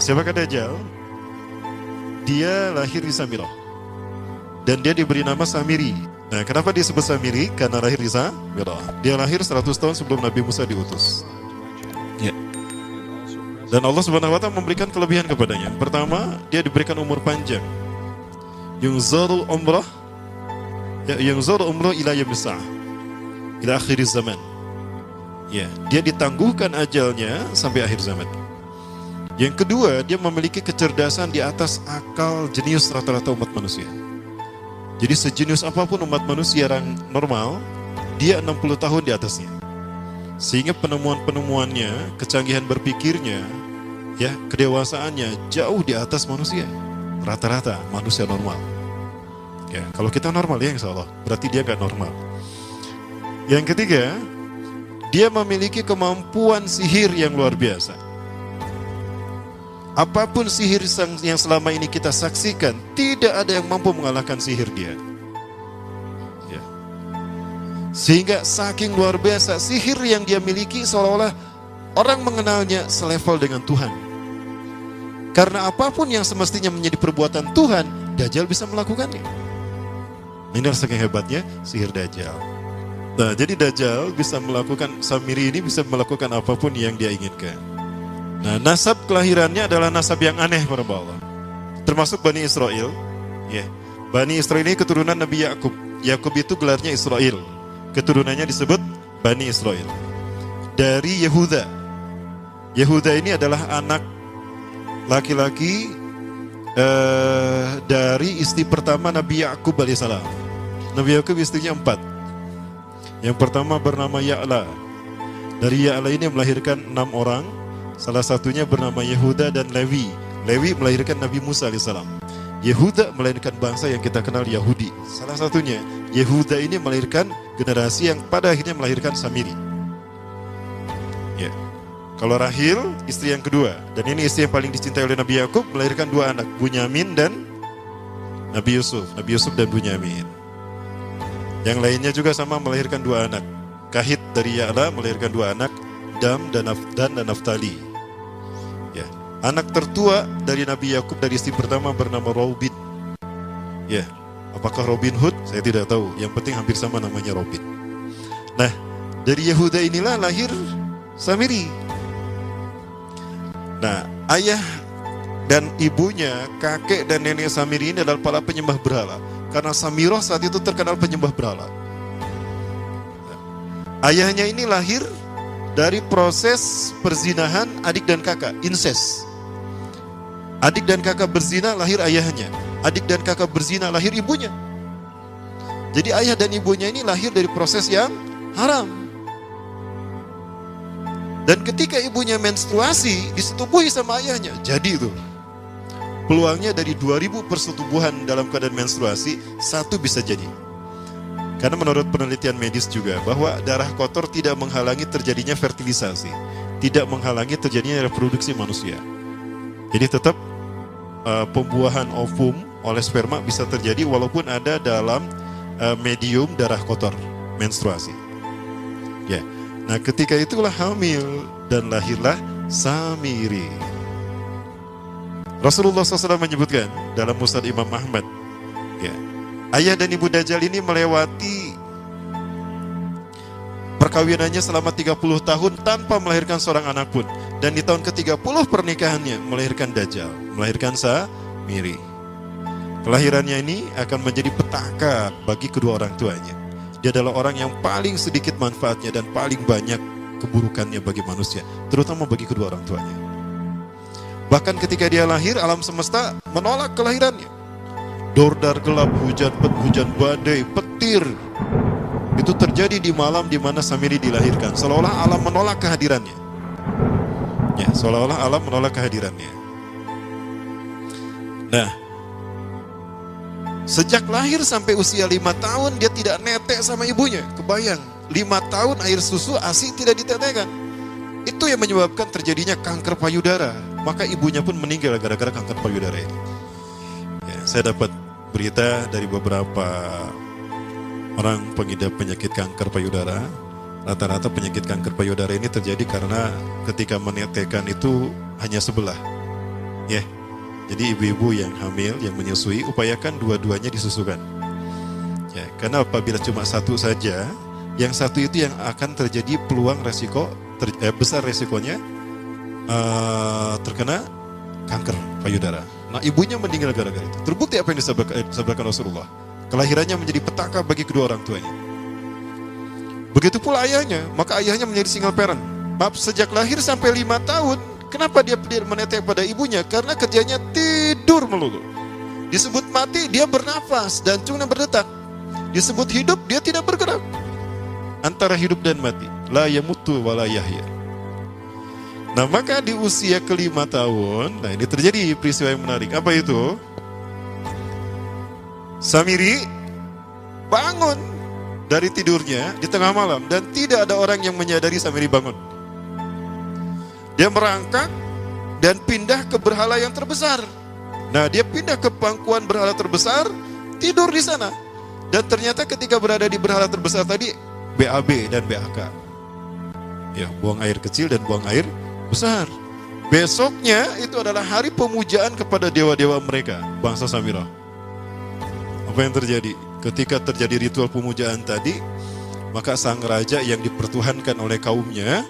siapakah Dajjal? Dia lahir di Samirah. Dan dia diberi nama Samiri. Nah, kenapa dia disebut Samiri? Karena lahir di Samirah. Dia lahir 100 tahun sebelum Nabi Musa diutus. Ya. Dan Allah Subhanahu wa Ta'ala memberikan kelebihan kepadanya. Pertama, dia diberikan umur panjang. Yunzarul umrah ila yaumis sa'ah, ila akhiriz zaman. Ya, dia ditangguhkan ajalnya sampai akhir zaman. Yang kedua, dia memiliki kecerdasan di atas akal jenius rata-rata umat manusia. Jadi sejenius apapun umat manusia yang normal, dia 60 tahun di atasnya. Sehingga penemuan-penemuannya, kecanggihan berpikirnya, ya, kedewasaannya jauh di atas manusia. Rata-rata manusia normal. Ya, kalau kita normal ya insya Allah, berarti dia gak normal. Yang ketiga, dia memiliki kemampuan sihir yang luar biasa. Apapun sihir yang selama ini kita saksikan, tidak ada yang mampu mengalahkan sihir dia. Ya. Sehingga saking luar biasa sihir yang dia miliki, seolah-olah orang mengenalnya selevel dengan Tuhan. Karena apapun yang semestinya menjadi perbuatan Tuhan, Dajjal bisa melakukannya. Ini saking hebatnya sihir Dajjal. Nah, jadi Dajjal bisa melakukan, Samiri ini bisa melakukan apapun yang dia inginkan. Nah, nasab kelahirannya adalah nasab yang aneh para Allah. Termasuk Bani Israel. Ya. Bani Israel ini keturunan Nabi Yakub. Yakub itu gelarnya Israel. Keturunannya disebut Bani Israel. Dari Yehuda. Yehuda ini adalah anak laki-laki dari istri pertama Nabi Yakub alaihissalam. Nabi Yakub istrinya 4. Yang pertama bernama Ya'la. Dari Ya'la ini melahirkan 6 orang. Salah satunya bernama Yehuda dan Lewi. Lewi melahirkan Nabi Musa alaihissalam. Yehuda melahirkan bangsa yang kita kenal Yahudi. Salah satunya Yehuda ini melahirkan generasi yang pada akhirnya melahirkan Samiri. Ya. Kalau Rahil istri yang kedua, dan ini istri yang paling dicintai oleh Nabi Yakub, melahirkan 2 anak, Bunyamin dan Nabi Yusuf. Nabi Yusuf dan Bunyamin. Yang lainnya juga sama melahirkan 2 anak. Kahit dari Ya'la melahirkan 2 anak, Dam dan Naftali. Ya. Anak tertua dari Nabi Yakub dari istri pertama bernama Robin. Ya. Apakah Robin Hood? Saya tidak tahu. Yang penting hampir sama namanya Robin. Nah, dari Yehuda inilah lahir Samiri. Nah, ayah dan ibunya, kakek dan nenek Samiri ini adalah para penyembah berhala. Karena Samirah saat itu terkenal penyembah berhala. Ayahnya ini lahir dari proses perzinahan adik dan kakak, incest. Adik dan kakak berzina, lahir ayahnya. Adik dan kakak berzina, lahir ibunya. Jadi ayah dan ibunya ini lahir dari proses yang haram. Dan ketika ibunya menstruasi, disetubuhi sama ayahnya. Jadi itu peluangnya dari 2000 persetubuhan dalam keadaan menstruasi, 1 bisa jadi. Karena menurut penelitian medis juga, bahwa darah kotor tidak menghalangi terjadinya fertilisasi, tidak menghalangi terjadinya reproduksi manusia. Jadi tetap pembuahan ovum oleh sperma bisa terjadi walaupun ada dalam medium darah kotor, menstruasi. Ya. Nah, ketika itulah hamil dan lahirlah Samiri. Rasulullah SAW menyebutkan dalam Musnad Imam Ahmad, ya, ayah dan ibu Dajjal ini melewati perkawinannya selama 30 tahun tanpa melahirkan seorang anak pun. Dan di tahun ke-30 pernikahannya melahirkan Dajjal, melahirkan Samiri. Kelahirannya ini akan menjadi petaka bagi kedua orang tuanya. Dia adalah orang yang paling sedikit manfaatnya dan paling banyak keburukannya bagi manusia, terutama bagi kedua orang tuanya. Bahkan ketika dia lahir, alam semesta menolak kelahirannya. Dordar gelap, hujan badai, petir. Itu terjadi di malam di mana Samiri dilahirkan. Seolah-olah alam menolak kehadirannya. Ya, seolah-olah alam menolak kehadirannya. Nah, sejak lahir sampai usia 5 tahun dia tidak netek sama ibunya. Kebayang, 5 tahun air susu ASI tidak ditetekkan. Itu yang menyebabkan terjadinya kanker payudara. Maka ibunya pun meninggal gara-gara kanker payudara ini. Ya, saya dapat berita dari beberapa orang pengidap penyakit kanker payudara. Rata-rata penyakit kanker payudara ini terjadi karena ketika menetekkan itu hanya sebelah. Ya. Jadi ibu-ibu yang hamil, yang menyusui, upayakan dua-duanya disusukan. Ya, karena apabila cuma satu saja, yang satu itu yang akan terjadi peluang resiko besar resikonya terkena kanker payudara. Nah, ibunya meninggal gara-gara itu. Terbukti apa yang disabdakan Rasulullah. Kelahirannya menjadi petaka bagi kedua orang tuanya. Begitu pula ayahnya, maka ayahnya menjadi single parent. Maaf, sejak lahir sampai 5 tahun, kenapa dia menetek pada ibunya? Karena kerjanya tidur melulu. Disebut mati, dia bernafas, jantungnya berdetak. Disebut hidup, dia tidak bergerak. Antara hidup dan mati. La yamutu wa la yahya. Nah, maka di usia ke-5 tahun, nah ini terjadi peristiwa yang menarik. Apa itu? Samiri bangun dari tidurnya di tengah malam dan tidak ada orang yang menyadari Samiri bangun. Dia merangkak dan pindah ke berhala yang terbesar. Nah, dia pindah ke pangkuan berhala terbesar, tidur di sana. Dan ternyata ketika berada di berhala terbesar tadi, BAB dan BAK. Ya, buang air kecil dan buang air besar. Besoknya itu adalah hari pemujaan kepada dewa-dewa mereka, bangsa Samirah. Apa yang terjadi? Ketika terjadi ritual pemujaan tadi, maka sang raja yang dipertuhankan oleh kaumnya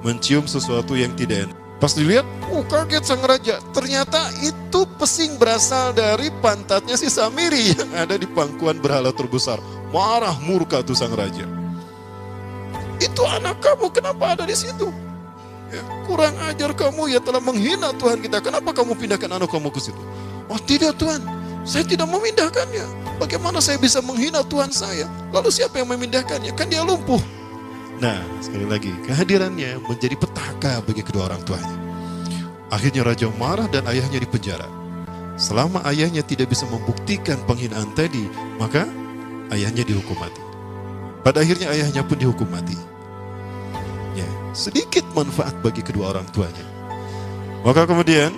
mencium sesuatu yang tidak enak. Pas dilihat, kaget sang raja. Ternyata itu pesing berasal dari pantatnya si Samiri yang ada di pangkuan berhala terbesar. Marah murka tuh sang raja. Itu anak kamu, kenapa ada di situ? Ya, kurang ajar kamu, ya telah menghina Tuhan kita. Kenapa kamu pindahkan anak kamu ke situ? Oh tidak Tuhan, saya tidak memindahkannya. Bagaimana saya bisa menghina Tuhan saya? Lalu siapa yang memindahkannya? Kan dia lumpuh. Nah, sekali lagi, kehadirannya menjadi petaka bagi kedua orang tuanya. Akhirnya raja marah dan ayahnya dipenjara. Selama ayahnya tidak bisa membuktikan penghinaan tadi, maka ayahnya dihukum mati. Pada akhirnya ayahnya pun dihukum mati. Ya, sedikit manfaat bagi kedua orang tuanya. Maka kemudian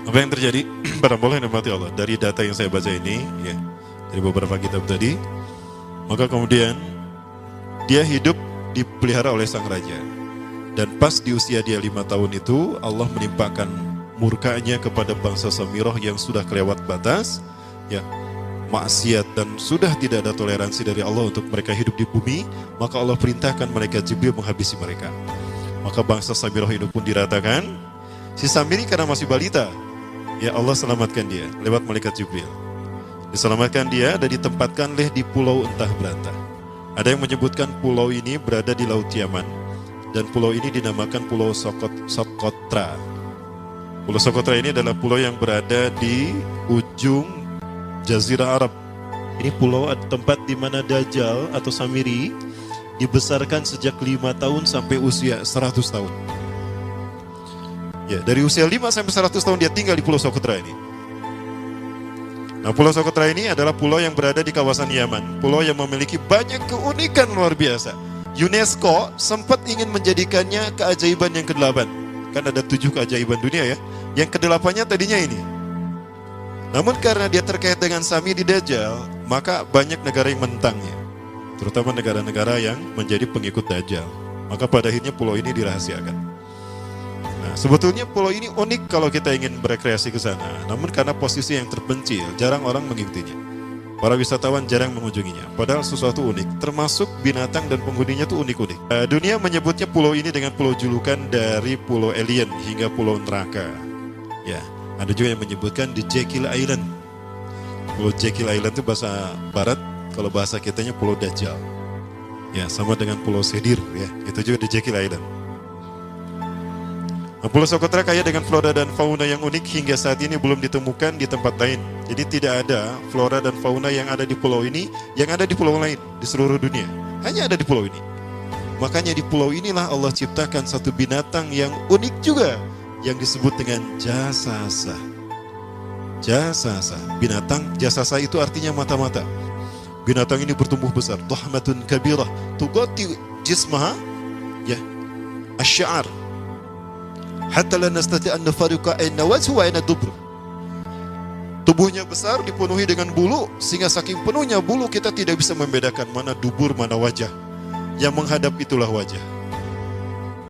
apa yang terjadi? Para boleh nikmati Allah. Dari data yang saya baca ini, ya, dari beberapa kitab tadi, maka kemudian dia hidup dipelihara oleh sang raja. Dan pas di usia dia 5 tahun itu, Allah menimpakan murkanya kepada bangsa Samirah yang sudah kelewat batas, ya, maksiat dan sudah tidak ada toleransi dari Allah untuk mereka hidup di bumi, maka Allah perintahkan malaikat Jibril menghabisi mereka. Maka bangsa Samirah itu pun diratakan. Si Samiri karena masih balita, ya Allah selamatkan dia lewat malaikat Jibril. Diselamatkan dia dan ditempatkan di pulau entah berantah. Ada yang menyebutkan pulau ini berada di Laut Yaman dan pulau ini dinamakan Pulau Sokotra. Pulau Sokotra ini adalah pulau yang berada di ujung Jazirah Arab. Ini pulau tempat di mana Dajjal atau Samiri dibesarkan sejak 5 tahun sampai usia 100 tahun. Ya, dari usia 5 sampai 100 tahun dia tinggal di Pulau Sokotra ini. Nah, Pulau Sokotra ini adalah pulau yang berada di kawasan Yaman. Pulau yang memiliki banyak keunikan luar biasa. UNESCO sempat ingin menjadikannya keajaiban yang ke-8. Kan ada 7 keajaiban dunia ya. Yang ke-8-nya tadinya ini. Namun karena dia terkait dengan Samiri Dajjal, maka banyak negara yang menentangnya. Terutama negara-negara yang menjadi pengikut Dajjal. Maka pada akhirnya pulau ini dirahasiakan. Nah, sebetulnya pulau ini unik kalau kita ingin berekreasi ke sana. Namun karena posisi yang terpencil, jarang orang mengikutinya. Para wisatawan jarang mengunjunginya. Padahal sesuatu unik, termasuk binatang dan penghuninya tuh unik-unik. Dunia menyebutnya pulau ini dengan pulau julukan dari pulau alien hingga pulau neraka. Ya. Ada juga yang menyebutkan di Jekyll Island. Pulau Jekyll Island itu bahasa barat, kalau bahasa kitanya Pulau Dajjal. Ya, sama dengan Pulau Sedir ya. Itu juga di Jekyll Island. Nah, Pulau Sokotra kaya dengan flora dan fauna yang unik hingga saat ini belum ditemukan di tempat lain. Jadi tidak ada flora dan fauna yang ada di pulau ini yang ada di pulau lain di seluruh dunia. Hanya ada di pulau ini. Makanya di pulau inilah Allah ciptakan satu binatang yang unik juga, yang disebut dengan jasasa. Jasasa, binatang jasasa itu artinya mata-mata. Binatang ini bertumbuh besar, dhahmatun kabirah, tugati jismaha, ya, asy'ar. Hatta la nastati' an nafariqa ayna wajhu wa ayna dubur. Tubuhnya besar, dipenuhi dengan bulu, sehingga saking penuhnya bulu kita tidak bisa membedakan mana dubur, mana wajah. Yang menghadap itulah wajah.